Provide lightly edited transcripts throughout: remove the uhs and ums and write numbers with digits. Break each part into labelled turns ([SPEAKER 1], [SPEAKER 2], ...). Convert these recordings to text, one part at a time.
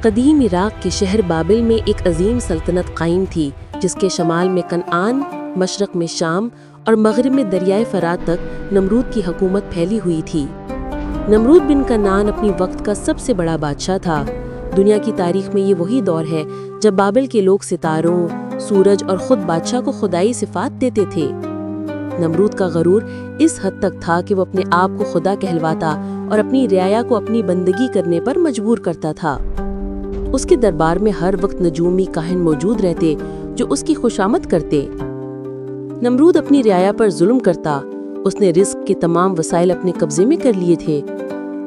[SPEAKER 1] قدیم عراق کے شہر بابل میں ایک عظیم سلطنت قائم تھی جس کے شمال میں کنعان، مشرق میں شام اور مغرب میں دریائے فرات تک نمرود کی حکومت پھیلی ہوئی تھی۔ نمرود بن کنعان اپنی وقت کا سب سے بڑا بادشاہ تھا۔ دنیا کی تاریخ میں یہ وہی دور ہے جب بابل کے لوگ ستاروں، سورج اور خود بادشاہ کو خدائی صفات دیتے تھے۔ نمرود کا غرور اس حد تک تھا کہ وہ اپنے آپ کو خدا کہلواتا اور اپنی رعایا کو اپنی بندگی کرنے پر مجبور کرتا تھا۔ اس کے دربار میں ہر وقت نجومی کاہن موجود رہتے جو اس کی خوشامد کرتے۔ نمرود اپنی رعایا پر ظلم کرتا۔ اس نے رزق کے تمام وسائل اپنے قبضے میں کر لیے تھے۔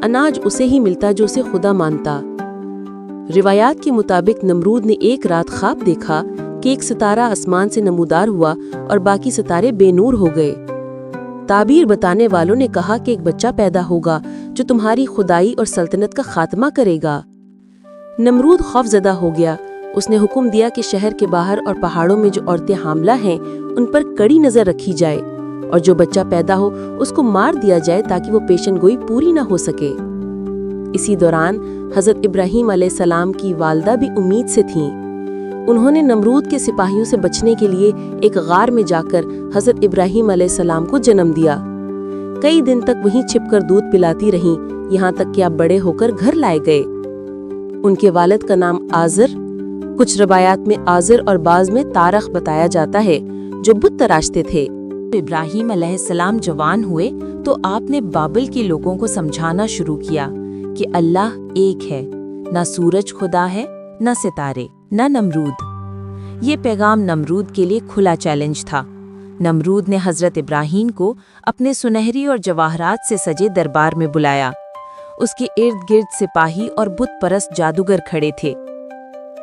[SPEAKER 1] اناج اسے ہی ملتا جو اسے خدا مانتا۔ روایات کے مطابق نمرود نے ایک رات خواب دیکھا کہ ایک ستارہ آسمان سے نمودار ہوا اور باقی ستارے بے نور ہو گئے۔ تعبیر بتانے والوں نے کہا کہ ایک بچہ پیدا ہوگا جو تمہاری خدائی اور سلطنت کا خاتمہ کرے گا۔ نمرود خوف زدہ ہو گیا۔ اس نے حکم دیا کہ شہر کے باہر اور پہاڑوں میں جو عورتیں حاملہ ہیں ان پر کڑی نظر رکھی جائے اور جو بچہ پیدا ہو اس کو مار دیا جائے تاکہ وہ پیشن گوئی پوری نہ ہو سکے۔ اسی دوران حضرت ابراہیم علیہ السلام کی والدہ بھی امید سے تھیں۔ انہوں نے نمرود کے سپاہیوں سے بچنے کے لیے ایک غار میں جا کر حضرت ابراہیم علیہ السلام کو جنم دیا۔ کئی دن تک وہیں چھپ کر دودھ پلاتی رہیں، یہاں تک کہ آپ بڑے ہو کر گھر لائے گئے۔ ان کے والد کا نام آزر، کچھ روایات میں آزر اور بعض میں تارخ بتایا جاتا ہے، جو بت تراشتے تھے۔
[SPEAKER 2] ابراہیم علیہ السلام جوان ہوئے تو آپ نے بابل کے لوگوں کو سمجھانا شروع کیا کہ اللہ ایک ہے، نہ سورج خدا ہے، نہ ستارے، نہ نمرود۔ یہ پیغام نمرود کے لیے کھلا چیلنج تھا۔ نمرود نے حضرت ابراہیم کو اپنے سنہری اور جواہرات سے سجے دربار میں بلایا۔ اس کے ارد گرد سپاہی اور بت پرست جادوگر کھڑے تھے۔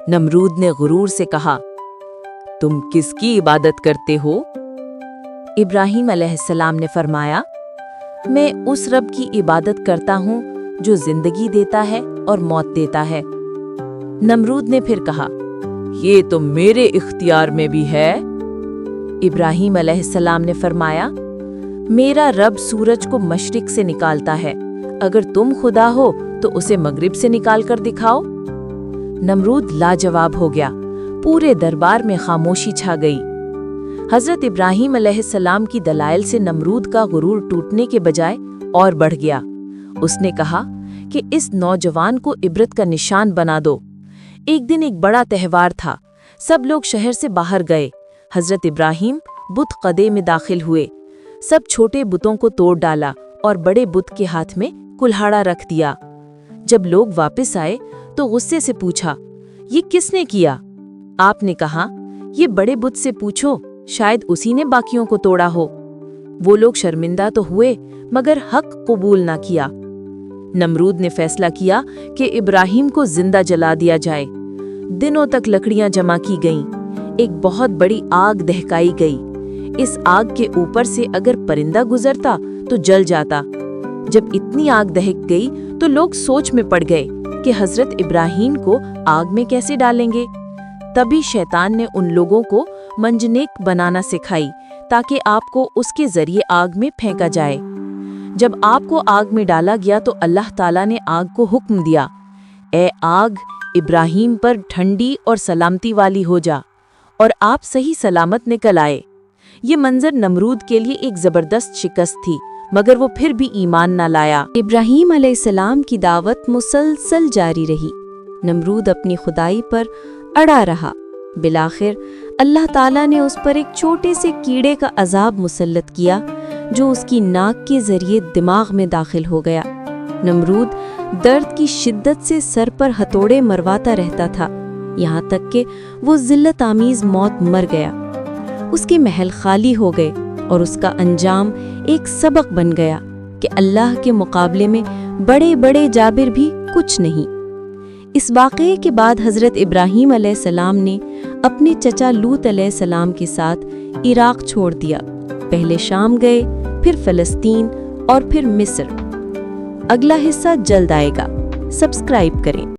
[SPEAKER 2] نمرود نے غرور سے کہا، تم کس کی عبادت کرتے ہو؟ ابراہیم علیہ السلام نے فرمایا، میں اس رب کی عبادت کرتا ہوں جو زندگی دیتا ہے اور موت دیتا ہے۔ نمرود نے پھر کہا، یہ تو میرے اختیار میں بھی ہے۔ ابراہیم علیہ السلام نے فرمایا، میرا رب سورج کو مشرق سے نکالتا ہے، اگر تم خدا ہو تو اسے مغرب سے نکال کر دکھاؤ۔ نمرود لاجواب ہو گیا۔ پورے دربار میں خاموشی چھا گئی۔ حضرت ابراہیم علیہ السلام کی دلائل سے نمرود کا غرور ٹوٹنے کے بجائے اور بڑھ گیا۔ اس نے کہا کہ اس نوجوان کو عبرت کا نشان بنا دو۔ ایک دن ایک بڑا تہوار تھا۔ سب لوگ شہر سے باہر گئے۔ حضرت ابراہیم بت قدے میں داخل ہوئے۔ سب چھوٹے بتوں کو توڑ ڈالا اور بڑے بت کے ہاتھ میں کلہاڑا رکھ دیا۔ جب لوگ واپس آئے تو غصے سے پوچھا، یہ کس نے کیا؟ آپ نے کہا، یہ بڑے بت سے پوچھو، شاید اسی نے باقیوں کو توڑا ہو۔ وہ لوگ شرمندہ تو ہوئے مگر حق قبول نہ کیا۔ نمرود نے فیصلہ کیا کہ ابراہیم کو زندہ جلا دیا جائے۔ دنوں تک لکڑیاں جمع کی گئیں۔ ایک بہت بڑی آگ دہکائی گئی۔ اس آگ کے اوپر سے اگر پرندہ گزرتا تو جل جاتا۔ جب اتنی آگ دہک گئی تو لوگ سوچ میں پڑ گئے کہ حضرت ابراہیم کو آگ میں کیسے ڈالیں گے۔ تبھی شیطان نے ان لوگوں کو منجنیق بنانا سکھائی تاکہ آپ کو اس کے ذریعے آگ میں پھینکا جائے۔ جب آپ کو آگ میں ڈالا گیا تو اللہ تعالیٰ نے آگ کو حکم دیا، اے آگ، ابراہیم پر ٹھنڈی اور سلامتی والی ہو جا، اور آپ صحیح سلامت نکل آئے۔ یہ منظر نمرود کے لیے ایک زبردست شکست تھی، مگر وہ پھر بھی ایمان نہ لایا۔
[SPEAKER 3] ابراہیم علیہ السلام کی دعوت مسلسل جاری رہی۔ نمرود اپنی خدائی پر اڑا رہا۔ بالآخر اللہ تعالیٰ نے اس پر ایک چھوٹے سے کیڑے کا عذاب مسلط کیا جو اس کی ناک کے ذریعے دماغ میں داخل ہو گیا۔ نمرود درد کی شدت سے سر پر ہتھوڑے مرواتا رہتا تھا، یہاں تک کہ وہ ذلت آمیز موت مر گیا۔ اس کے محل خالی ہو گئے اور اس کا انجام ایک سبق بن گیا کہ اللہ کے مقابلے میں بڑے بڑے جابر بھی کچھ نہیں۔ اس واقعے کے بعد حضرت ابراہیم علیہ السلام نے اپنے چچا لوط علیہ السلام کے ساتھ عراق چھوڑ دیا۔ پہلے شام گئے، پھر فلسطین اور پھر مصر۔ اگلا حصہ جلد آئے گا۔ سبسکرائب کریں۔